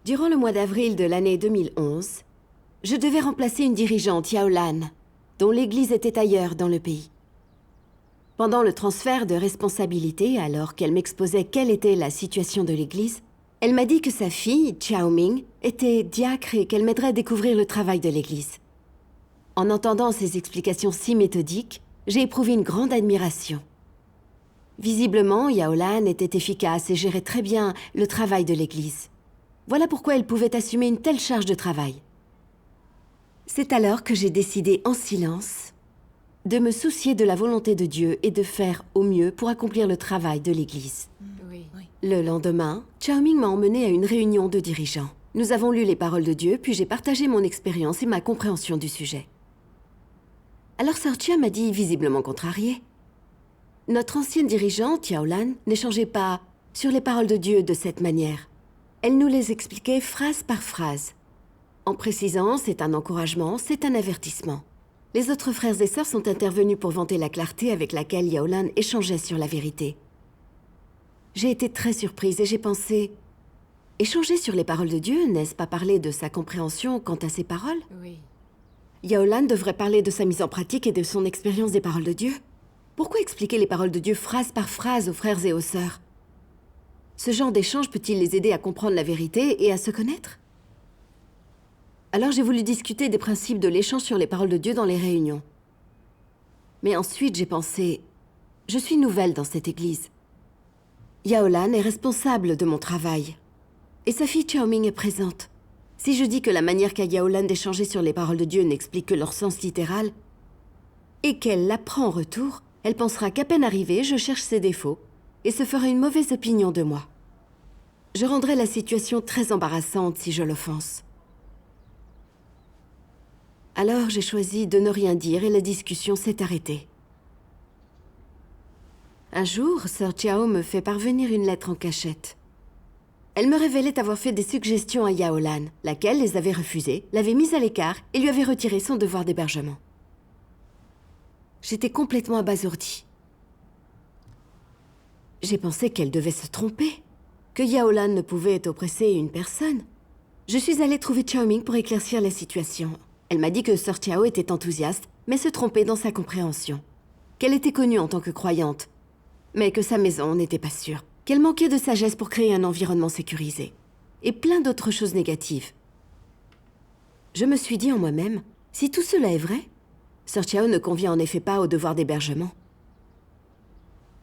Durant le mois d'avril de l'année 2011, je devais remplacer une dirigeante, Yao Lan, dont l'église était ailleurs dans le pays. Pendant le transfert de responsabilité, alors qu'elle m'exposait quelle était la situation de l'église, elle m'a dit que sa fille, Chao Ming, était diacre et qu'elle m'aiderait à découvrir le travail de l'église. En entendant ces explications si méthodiques, j'ai éprouvé une grande admiration. Visiblement, Yao Lan était efficace et gérait très bien le travail de l'église. Voilà pourquoi elle pouvait assumer une telle charge de travail. C'est alors que j'ai décidé en silence de me soucier de la volonté de Dieu et de faire au mieux pour accomplir le travail de l'église. Oui. Le lendemain, Chao Ming m'a emmenée à une réunion de dirigeants. Nous avons lu les paroles de Dieu, puis j'ai partagé mon expérience et ma compréhension du sujet. Alors Sœur Chia m'a dit, visiblement contrariée, « Notre ancienne dirigeante, Yao Lan, n'échangeait pas sur les paroles de Dieu de cette manière. Elle nous les expliquait phrase par phrase. En précisant, c'est un encouragement, c'est un avertissement. Les autres frères et sœurs sont intervenus pour vanter la clarté avec laquelle Yao Lan échangeait sur la vérité. J'ai été très surprise et j'ai pensé, échanger sur les paroles de Dieu, n'est-ce pas parler de sa compréhension quant à ses paroles? Oui. Yao Lan devrait parler de sa mise en pratique et de son expérience des paroles de Dieu. Pourquoi expliquer les paroles de Dieu phrase par phrase aux frères et aux sœurs? Ce genre d'échange peut-il les aider à comprendre la vérité et à se connaître? Alors j'ai voulu discuter des principes de l'échange sur les paroles de Dieu dans les réunions. Mais ensuite j'ai pensé, je suis nouvelle dans cette église. Yao Lan est responsable de mon travail. Et sa fille Chao Ming est présente. Si je dis que la manière qu'a Yao Lan d'échanger sur les paroles de Dieu n'explique que leur sens littéral, et qu'elle l'apprend en retour, elle pensera qu'à peine arrivée, je cherche ses défauts, et se fera une mauvaise opinion de moi. Je rendrai la situation très embarrassante si je l'offense. Alors j'ai choisi de ne rien dire et la discussion s'est arrêtée. Un jour, Sœur Chiao me fait parvenir une lettre en cachette. Elle me révélait avoir fait des suggestions à Yao Lan, laquelle les avait refusées, l'avait mise à l'écart et lui avait retiré son devoir d'hébergement. J'étais complètement abasourdie. J'ai pensé qu'elle devait se tromper, que Yao Lan ne pouvait oppresser une personne. Je suis allée trouver Chao Ming pour éclaircir la situation. Elle m'a dit que Sœur Chiao était enthousiaste, mais se trompait dans sa compréhension. Qu'elle était connue en tant que croyante, mais que sa maison n'était pas sûre. Qu'elle manquait de sagesse pour créer un environnement sécurisé. Et plein d'autres choses négatives. Je me suis dit en moi-même, si tout cela est vrai, Sœur Chiao ne convient en effet pas au devoir d'hébergement.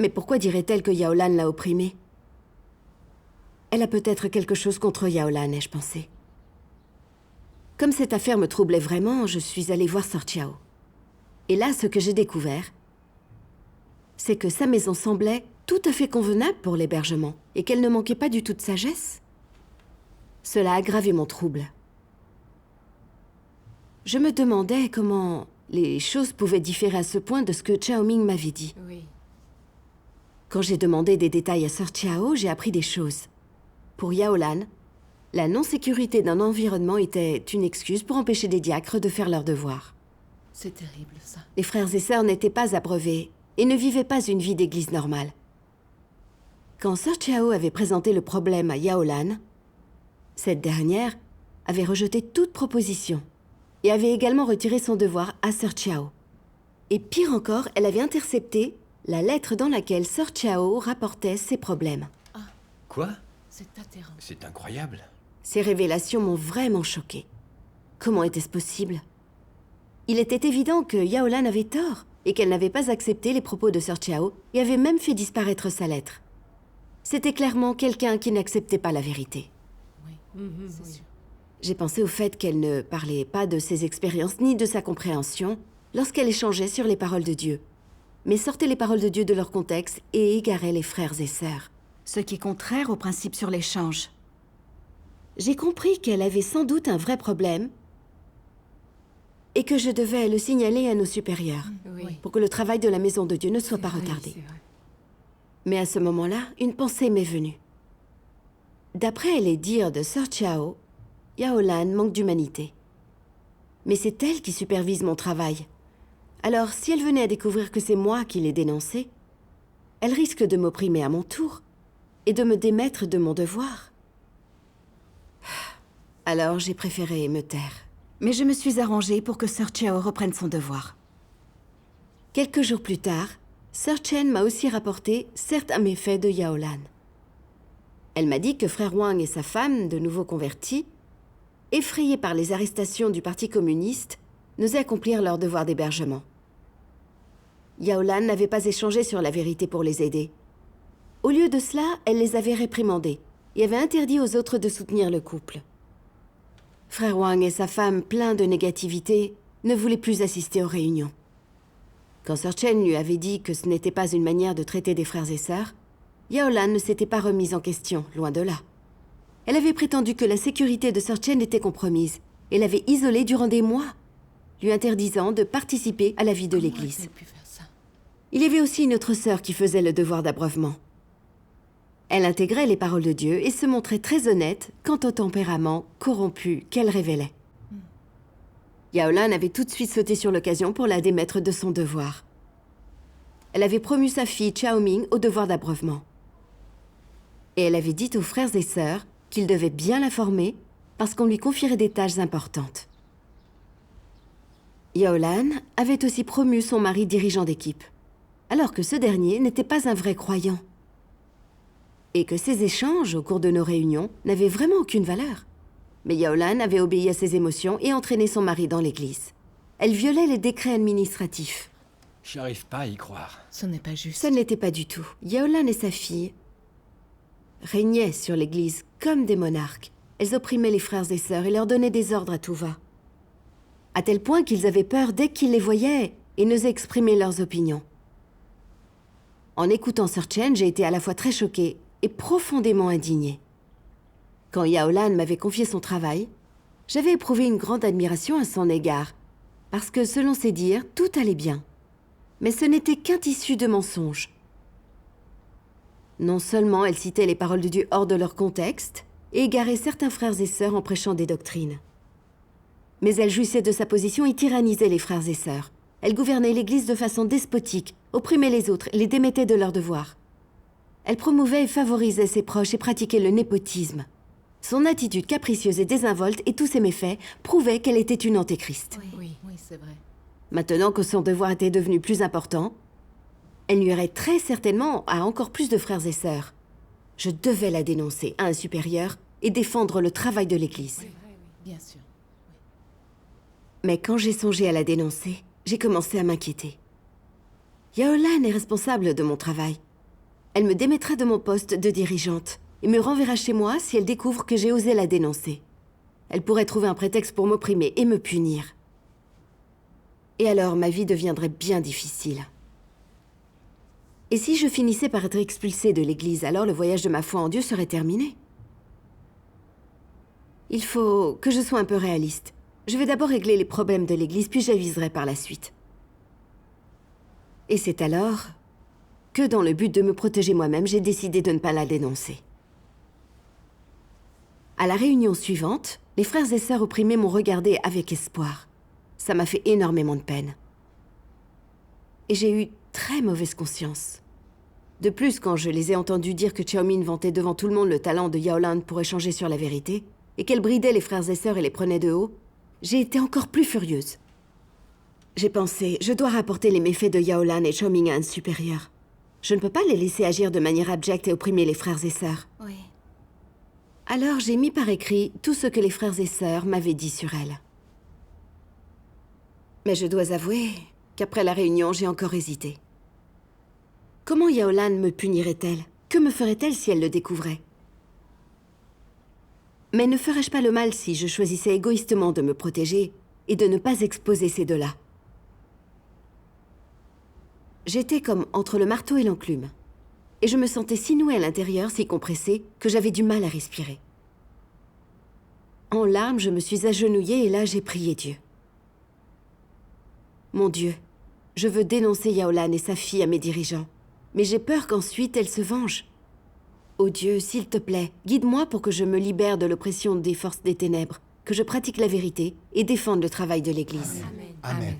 Mais pourquoi dirait-elle que Yao Lan l'a opprimée? Elle a peut-être quelque chose contre Yao Lan, ai-je pensé. Comme cette affaire me troublait vraiment, je suis allée voir Sœur Chiao. Et là, ce que j'ai découvert, c'est que sa maison semblait tout à fait convenable pour l'hébergement, et qu'elle ne manquait pas du tout de sagesse. Cela a aggravé mon trouble. Je me demandais comment les choses pouvaient différer à ce point de ce que Chao Ming m'avait dit. Oui. Quand j'ai demandé des détails à Sœur Chiao, j'ai appris des choses. Pour Yao Lan, la non-sécurité d'un environnement était une excuse pour empêcher des diacres de faire leurs devoirs. C'est terrible, ça. Les frères et sœurs n'étaient pas abreuvés et ne vivaient pas une vie d'église normale. Quand Sœur Chiao avait présenté le problème à Yao Lan, cette dernière avait rejeté toute proposition et avait également retiré son devoir à Sœur Chiao. Et pire encore, elle avait intercepté la lettre dans laquelle Sœur Chiao rapportait ses problèmes. Quoi? C'est atterrant. C'est incroyable. Ces révélations m'ont vraiment choquée. Comment était-ce possible? Il était évident que Yao Lan avait tort et qu'elle n'avait pas accepté les propos de Sœur Chiao et avait même fait disparaître sa lettre. C'était clairement quelqu'un qui n'acceptait pas la vérité. Oui, c'est sûr. J'ai pensé au fait qu'elle ne parlait pas de ses expériences ni de sa compréhension lorsqu'elle échangeait sur les paroles de Dieu, mais sortait les paroles de Dieu de leur contexte et égarait les frères et sœurs, ce qui est contraire au principe sur l'échange. J'ai compris qu'elle avait sans doute un vrai problème et que je devais le signaler à nos supérieurs Oui. pour que le travail de la maison de Dieu ne soit pas Oui, retardé. c'est vrai. Mais à ce moment-là, une pensée m'est venue. D'après les dires de Sœur Chiao, Yao Lan manque d'humanité. Mais c'est elle qui supervise mon travail. Alors, si elle venait à découvrir que c'est moi qui l'ai dénoncée, elle risque de m'opprimer à mon tour et de me démettre de mon devoir. Alors j'ai préféré me taire. Mais je me suis arrangée pour que Sœur Chao reprenne son devoir. Quelques jours plus tard, Sœur Chen m'a aussi rapporté certains méfaits de Yaolan. Elle m'a dit que Frère Wang et sa femme, de nouveau convertis, effrayés par les arrestations du Parti communiste, n'osaient accomplir leur devoir d'hébergement. Yaolan n'avait pas échangé sur la vérité pour les aider. Au lieu de cela, elle les avait réprimandés et avait interdit aux autres de soutenir le couple. Frère Wang et sa femme, pleins de négativité, ne voulaient plus assister aux réunions. Quand Sœur Chen lui avait dit que ce n'était pas une manière de traiter des frères et sœurs, Yaolan ne s'était pas remise en question, loin de là. Elle avait prétendu que la sécurité de Sœur Chen était compromise et l'avait isolée durant des mois, lui interdisant de participer à la vie de l'Église. Comment a-t-elle pu faire ça? Il y avait aussi une autre sœur qui faisait le devoir d'abreuvement. Elle intégrait les paroles de Dieu et se montrait très honnête quant au tempérament corrompu qu'elle révélait. Yaolan avait tout de suite sauté sur l'occasion pour la démettre de son devoir. Elle avait promu sa fille Chaoming au devoir d'abreuvement. Et elle avait dit aux frères et sœurs qu'ils devaient bien la former parce qu'on lui confierait des tâches importantes. Yaolan avait aussi promu son mari dirigeant d'équipe, alors que ce dernier n'était pas un vrai croyant. Et que ces échanges au cours de nos réunions n'avaient vraiment aucune valeur. Mais Yaolan avait obéi à ses émotions et entraîné son mari dans l'église. Elle violait les décrets administratifs. J'arrive pas à y croire. Ce n'est pas juste. Ça ne l'était pas du tout. Yaolan et sa fille régnaient sur l'église comme des monarques. Elles opprimaient les frères et sœurs et leur donnaient des ordres à tout va. À tel point qu'ils avaient peur dès qu'ils les voyaient et n'osaient exprimer leurs opinions. En écoutant Sœur Chen, j'ai été à la fois très choquée et profondément indignée. Quand Yaolan m'avait confié son travail, j'avais éprouvé une grande admiration à son égard, parce que, selon ses dires, tout allait bien. Mais ce n'était qu'un tissu de mensonges. Non seulement elle citait les paroles de Dieu hors de leur contexte, et égarait certains frères et sœurs en prêchant des doctrines. Mais elle jouissait de sa position et tyrannisait les frères et sœurs. Elle gouvernait l'Église de façon despotique, opprimait les autres, les démettait de leurs devoirs. Elle promouvait et favorisait ses proches et pratiquait le népotisme. Son attitude capricieuse et désinvolte et tous ses méfaits prouvaient qu'elle était une antéchrist. Oui, c'est vrai. Maintenant que son devoir était devenu plus important, elle nuirait très certainement à encore plus de frères et sœurs. Je devais la dénoncer à un supérieur et défendre le travail de l'Église. Bien sûr. Mais quand j'ai songé à la dénoncer, j'ai commencé à m'inquiéter. Yaolan est responsable de mon travail. Elle me démettra de mon poste de dirigeante et me renverra chez moi si elle découvre que j'ai osé la dénoncer. Elle pourrait trouver un prétexte pour m'opprimer et me punir. Et alors ma vie deviendrait bien difficile. Et si je finissais par être expulsée de l'Église, alors le voyage de ma foi en Dieu serait terminé. Il faut que je sois un peu réaliste. Je vais d'abord régler les problèmes de l'Église, puis j'aviserai par la suite. Et c'est alors que, dans le but de me protéger moi-même, j'ai décidé de ne pas la dénoncer. À la réunion suivante, les frères et sœurs opprimés m'ont regardé avec espoir. Ça m'a fait énormément de peine. Et j'ai eu très mauvaise conscience. De plus, quand je les ai entendus dire que Chaoming vantait devant tout le monde le talent de Yaolan pour échanger sur la vérité, et qu'elle bridait les frères et sœurs et les prenait de haut, j'ai été encore plus furieuse. J'ai pensé, je dois rapporter les méfaits de Yaolan et Chaoming à un supérieur. Je ne peux pas les laisser agir de manière abjecte et opprimer les frères et sœurs. Oui. Alors j'ai mis par écrit tout ce que les frères et sœurs m'avaient dit sur elle. Mais je dois avouer qu'après la réunion, j'ai encore hésité. Comment Yaolan me punirait-elle? Que me ferait-elle si elle le découvrait? Mais ne ferais-je pas le mal si je choisissais égoïstement de me protéger et de ne pas exposer ces deux-là? J'étais comme entre le marteau et l'enclume. Et je me sentais si nouée à l'intérieur, si compressée, que j'avais du mal à respirer. En larmes, je me suis agenouillée et là, j'ai prié Dieu. Mon Dieu, je veux dénoncer Yaolan et sa fille à mes dirigeants, mais j'ai peur qu'ensuite elle se venge. Ô Dieu, s'il te plaît, guide-moi pour que je me libère de l'oppression des forces des ténèbres, que je pratique la vérité et défende le travail de l'Église. Amen.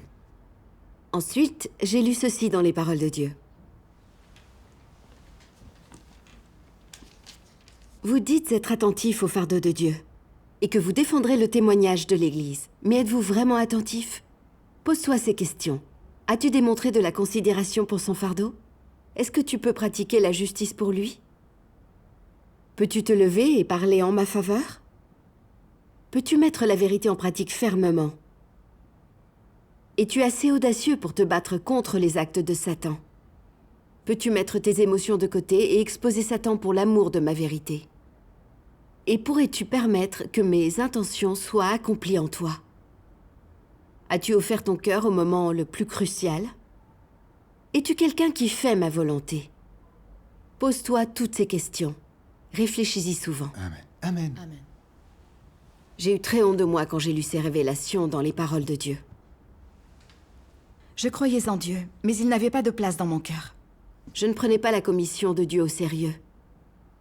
Ensuite, j'ai lu ceci dans les paroles de Dieu. Vous dites être attentif au fardeau de Dieu. et que vous défendrez le témoignage de l'Église. Mais êtes-vous vraiment attentif? Pose-toi ces questions. As-tu démontré de la considération pour son fardeau? Est-ce que tu peux pratiquer la justice pour lui? Peux-tu te lever et parler en ma faveur? Peux-tu mettre la vérité en pratique fermement? Es-tu assez audacieux pour te battre contre les actes de Satan? Peux-tu mettre tes émotions de côté et exposer Satan pour l'amour de ma vérité? Et pourrais-tu permettre que mes intentions soient accomplies en toi? As-tu offert ton cœur au moment le plus crucial? Es-tu quelqu'un qui fait ma volonté? Pose-toi toutes ces questions. Réfléchis-y souvent. Amen. Amen. Amen. J'ai eu très honte de moi quand j'ai lu ces révélations dans les paroles de Dieu. Je croyais en Dieu, mais il n'avait pas de place dans mon cœur. Je ne prenais pas la commission de Dieu au sérieux.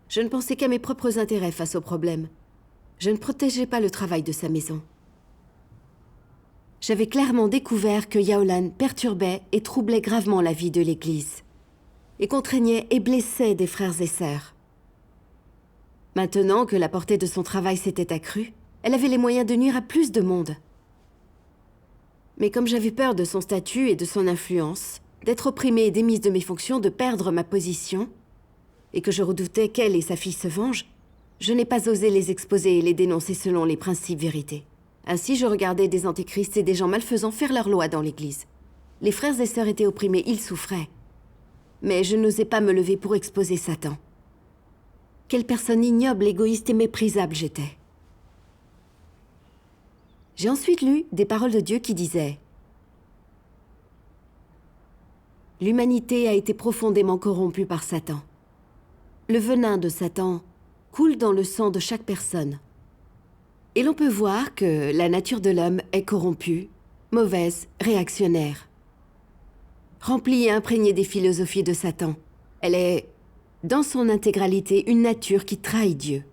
Je ne pensais qu'à mes propres intérêts face au problème. Je ne protégeais pas le travail de sa maison. J'avais clairement découvert que Yaolan perturbait et troublait gravement la vie de l'Église, et contraignait et blessait des frères et sœurs. Maintenant que la portée de son travail s'était accrue, elle avait les moyens de nuire à plus de monde. Mais comme j'avais peur de son statut et de son influence, d'être opprimée et démise de mes fonctions, de perdre ma position, et que je redoutais qu'elle et sa fille se vengent, je n'ai pas osé les exposer et les dénoncer selon les principes vérités. Ainsi, je regardais des antéchrists et des gens malfaisants faire leur loi dans l'Église. Les frères et sœurs étaient opprimés, ils souffraient. Mais je n'osais pas me lever pour exposer Satan. Quelle personne ignoble, égoïste et méprisable j'étais. J'ai ensuite lu des paroles de Dieu qui disaient « L'humanité a été profondément corrompue par Satan. Le venin de Satan coule dans le sang de chaque personne. Et l'on peut voir que la nature de l'homme est corrompue, mauvaise, réactionnaire. Remplie et imprégnée des philosophies de Satan, elle est, dans son intégralité, une nature qui trahit Dieu.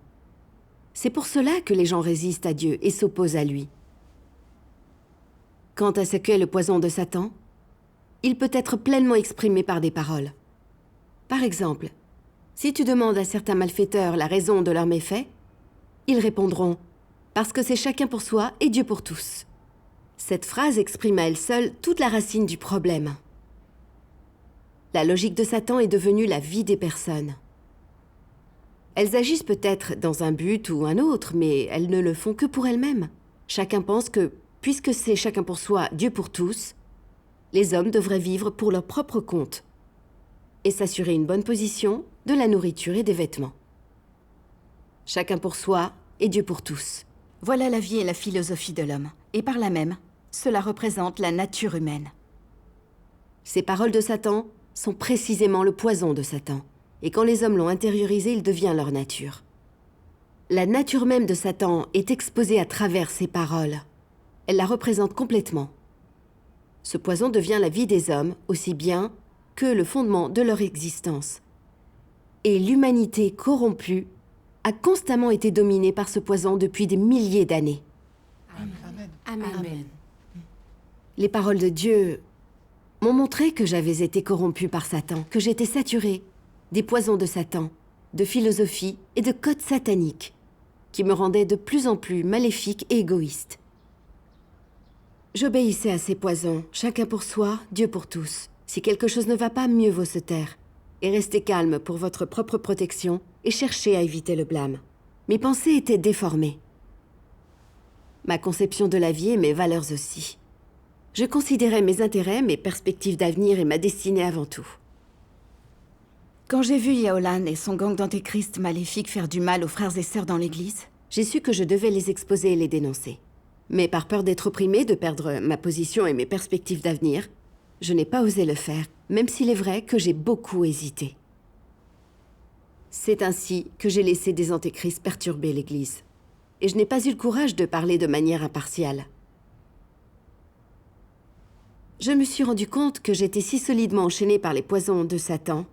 C'est pour cela que les gens résistent à Dieu et s'opposent à lui. Quant à ce qu'est le poison de Satan, il peut être pleinement exprimé par des paroles. Par exemple, si tu demandes à certains malfaiteurs la raison de leurs méfaits, ils répondront « parce que c'est chacun pour soi et Dieu pour tous ». Cette phrase exprime à elle seule toute la racine du problème. La logique de Satan est devenue la vie des personnes. Elles agissent peut-être dans un but ou un autre, mais elles ne le font que pour elles-mêmes. Chacun pense que, puisque c'est chacun pour soi, Dieu pour tous, les hommes devraient vivre pour leur propre compte et s'assurer une bonne position, de la nourriture et des vêtements. Chacun pour soi et Dieu pour tous. Voilà la vie et la philosophie de l'homme. Et par là même, cela représente la nature humaine. Ces paroles de Satan sont précisément le poison de Satan. Et quand les hommes l'ont intériorisé, il devient leur nature. La nature même de Satan est exposée à travers ces paroles. Elle la représente complètement. Ce poison devient la vie des hommes, aussi bien que le fondement de leur existence. Et l'humanité corrompue a constamment été dominée par ce poison depuis des milliers d'années. Amen. Amen. Les paroles de Dieu m'ont montré que j'avais été corrompue par Satan, que j'étais saturée des poisons de Satan, de philosophie et de codes sataniques, qui me rendaient de plus en plus maléfique et égoïste. J'obéissais à ces poisons, chacun pour soi, Dieu pour tous. Si quelque chose ne va pas, mieux vaut se taire. Et rester calme pour votre propre protection et chercher à éviter le blâme. Mes pensées étaient déformées. Ma conception de la vie et mes valeurs aussi. Je considérais mes intérêts, mes perspectives d'avenir et ma destinée avant tout. Quand j'ai vu Yaolan et son gang d'antéchrists maléfiques faire du mal aux frères et sœurs dans l'église, J'ai su que je devais les exposer et les dénoncer. Mais par peur d'être opprimée, de perdre ma position et mes perspectives d'avenir, je n'ai pas osé le faire, même s'il est vrai que j'ai beaucoup hésité. C'est ainsi que j'ai laissé des antéchrists perturber l'Église. Et je n'ai pas eu le courage de parler de manière impartiale. Je me suis rendu compte que j'étais si solidement enchaînée par les poisons de Satan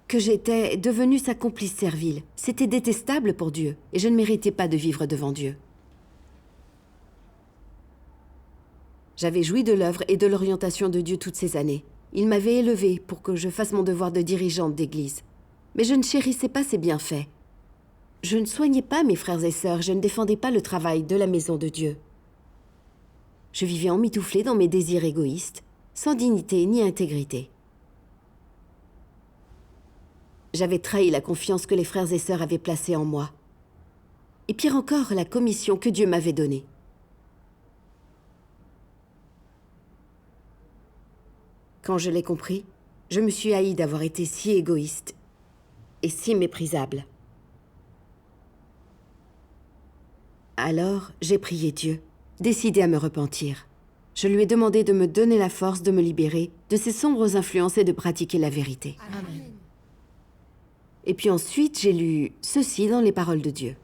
que j'étais devenue sa complice servile. C'était détestable pour Dieu, et je ne méritais pas de vivre devant Dieu. J'avais joui de l'œuvre et de l'orientation de Dieu toutes ces années. Il m'avait élevée pour que je fasse mon devoir de dirigeante d'église. Mais je ne chérissais pas ses bienfaits. je ne soignais pas mes frères et sœurs, je ne défendais pas le travail de la maison de Dieu. Je vivais emmitouflée dans mes désirs égoïstes, sans dignité ni intégrité. J'avais trahi la confiance que les frères et sœurs avaient placée en moi. Et pire encore, la commission que Dieu m'avait donnée. Quand je l'ai compris, je me suis haïe d'avoir été si égoïste et si méprisable. Alors, j'ai prié Dieu, décidé à me repentir. Je lui ai demandé de me donner la force de me libérer de ces sombres influences et de pratiquer la vérité. Amen. Et puis ensuite, j'ai lu ceci dans les paroles de Dieu.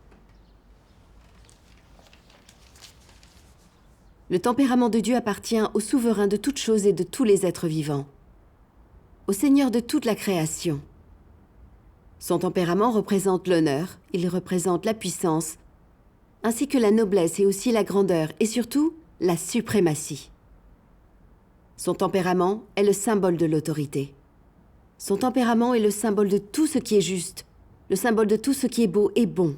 Le tempérament de Dieu appartient au souverain de toutes choses et de tous les êtres vivants, au Seigneur de toute la création. Son tempérament représente l'honneur, il représente la puissance, ainsi que la noblesse et aussi la grandeur, et surtout, la suprématie. Son tempérament est le symbole de l'autorité. Son tempérament est le symbole de tout ce qui est juste, le symbole de tout ce qui est beau et bon.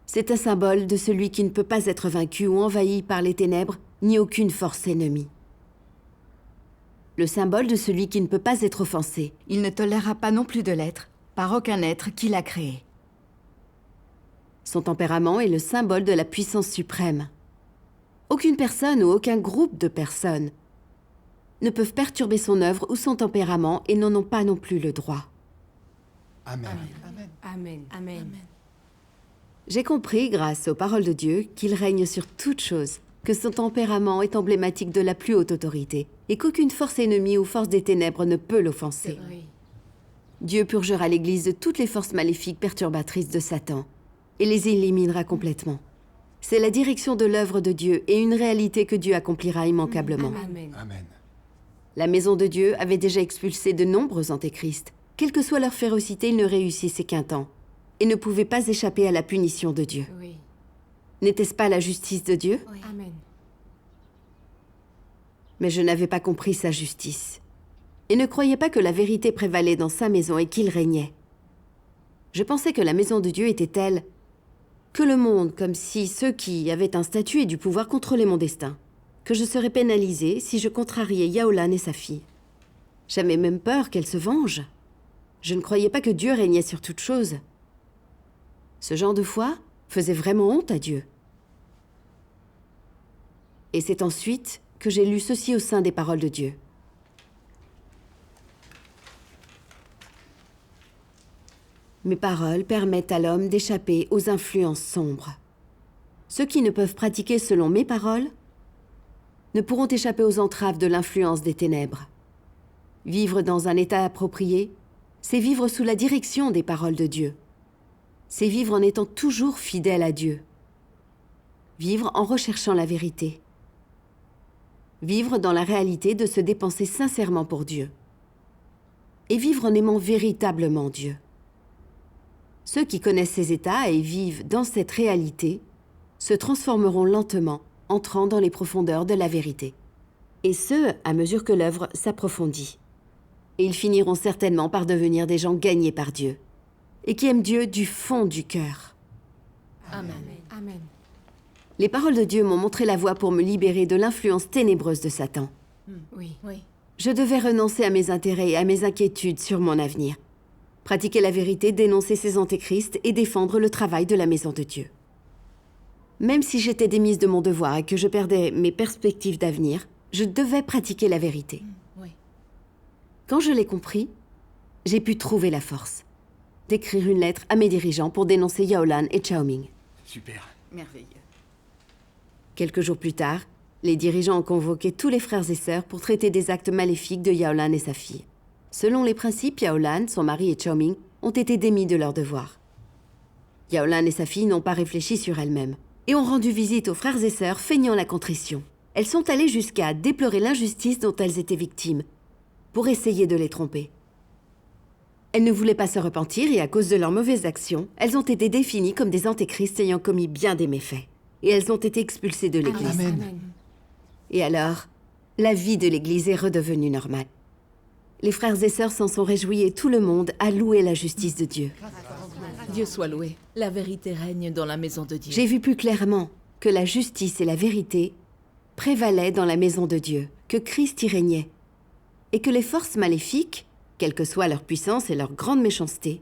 C'est un symbole de celui qui ne peut pas être vaincu ou envahi par les ténèbres, ni aucune force ennemie. Le symbole de celui qui ne peut pas être offensé. Il ne tolérera pas non plus de l'être, par aucun être qu'il a créé. Son tempérament est le symbole de la puissance suprême. Aucune personne ou aucun groupe de personnes ne peuvent perturber son œuvre ou son tempérament et n'en ont pas non plus le droit. Amen. Amen. Amen. Amen. J'ai compris, grâce aux paroles de Dieu, qu'il règne sur toute chose, que son tempérament est emblématique de la plus haute autorité, et qu'aucune force ennemie ou force des ténèbres ne peut l'offenser. Oui. Dieu purgera l'Église de toutes les forces maléfiques perturbatrices de Satan, et les éliminera complètement. C'est la direction de l'œuvre de Dieu et une réalité que Dieu accomplira immanquablement. Amen. Amen. La maison de Dieu avait déjà expulsé de nombreux antéchrists. Quelle que soit leur férocité, ils ne réussissaient qu'un temps, et ne pouvaient pas échapper à la punition de Dieu. Oui. N'était-ce pas la justice de Dieu? Amen. Mais je n'avais pas compris sa justice, et ne croyais pas que la vérité prévalait dans sa maison et qu'il régnait. Je pensais que la maison de Dieu était telle que le monde, comme si ceux qui avaient un statut et du pouvoir contrôlaient mon destin, que je serais pénalisée si je contrariais Yaolan et sa fille. J'avais même peur qu'elle se venge. Je ne croyais pas que Dieu régnait sur toute chose. Ce genre de foi faisait vraiment honte à Dieu. Et c'est ensuite que j'ai lu ceci au sein des paroles de Dieu. Mes paroles permettent à l'homme d'échapper aux influences sombres. Ceux qui ne peuvent pratiquer selon mes paroles ne pourront échapper aux entraves de l'influence des ténèbres. Vivre dans un état approprié, c'est vivre sous la direction des paroles de Dieu. C'est vivre en étant toujours fidèle à Dieu. Vivre en recherchant la vérité. Vivre dans la réalité de se dépenser sincèrement pour Dieu. Et vivre en aimant véritablement Dieu. Ceux qui connaissent ces états et vivent dans cette réalité se transformeront lentement, entrant dans les profondeurs de la vérité. Et ce, à mesure que l'œuvre s'approfondit. Et ils finiront certainement par devenir des gens gagnés par Dieu, et qui aiment Dieu du fond du cœur. Amen. Amen. Les paroles de Dieu m'ont montré la voie pour me libérer de l'influence ténébreuse de Satan. Oui. Oui. Je devais renoncer à mes intérêts et à mes inquiétudes sur mon avenir. Pratiquer la vérité, dénoncer ces antéchrists et défendre le travail de la maison de Dieu. Même si j'étais démise de mon devoir et que je perdais mes perspectives d'avenir, je devais pratiquer la vérité. Oui. Quand je l'ai compris, j'ai pu trouver la force d'écrire une lettre à mes dirigeants pour dénoncer Yaolan et Chaoming. Super. Merveilleux. Quelques jours plus tard, les dirigeants ont convoqué tous les frères et sœurs pour traiter des actes maléfiques de Yaolan et sa fille. Selon les principes, Yaolan, son mari et Chaoming ont été démis de leur devoir. Yaolan et sa fille n'ont pas réfléchi sur elles-mêmes et ont rendu visite aux frères et sœurs feignant la contrition. Elles sont allées jusqu'à déplorer l'injustice dont elles étaient victimes pour essayer de les tromper. Elles ne voulaient pas se repentir et à cause de leurs mauvaises actions, elles ont été définies comme des antéchrists ayant commis bien des méfaits. Et elles ont été expulsées de l'Église. Amen. Et alors, la vie de l'Église est redevenue normale. Les frères et sœurs s'en sont réjouis et tout le monde a loué la justice de Dieu. Dieu soit loué. La vérité règne dans la maison de Dieu. J'ai vu plus clairement que la justice et la vérité prévalaient dans la maison de Dieu, que Christ y régnait, et que les forces maléfiques, quelle que soit leur puissance et leur grande méchanceté,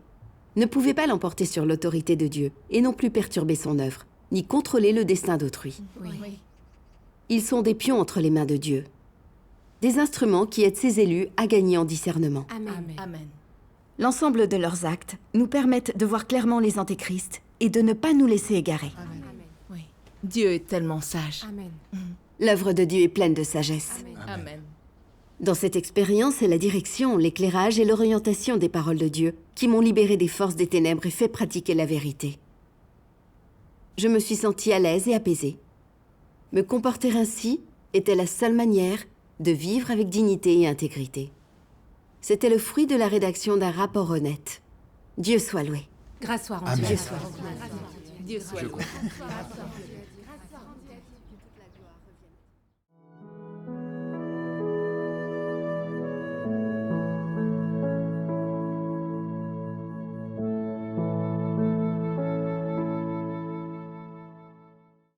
ne pouvaient pas l'emporter sur l'autorité de Dieu et non plus perturber son œuvre, ni contrôler le destin d'autrui. Oui. Ils sont des pions entre les mains de Dieu, des instruments qui aident ses élus à gagner en discernement. Amen. Amen. L'ensemble de leurs actes nous permettent de voir clairement les antéchrists et de ne pas nous laisser égarer. Oui. Dieu est tellement sage. Amen. L'œuvre de Dieu est pleine de sagesse. Amen. Dans cette expérience, c'est la direction, l'éclairage et l'orientation des paroles de Dieu qui m'ont libéré des forces des ténèbres et fait pratiquer la vérité. Je me suis sentie à l'aise et apaisée. Me comporter ainsi était la seule manière de vivre avec dignité et intégrité. C'était le fruit de la rédaction d'un rapport honnête. Dieu soit loué. Grâce soit Amen. rendue. Dieu soit loué.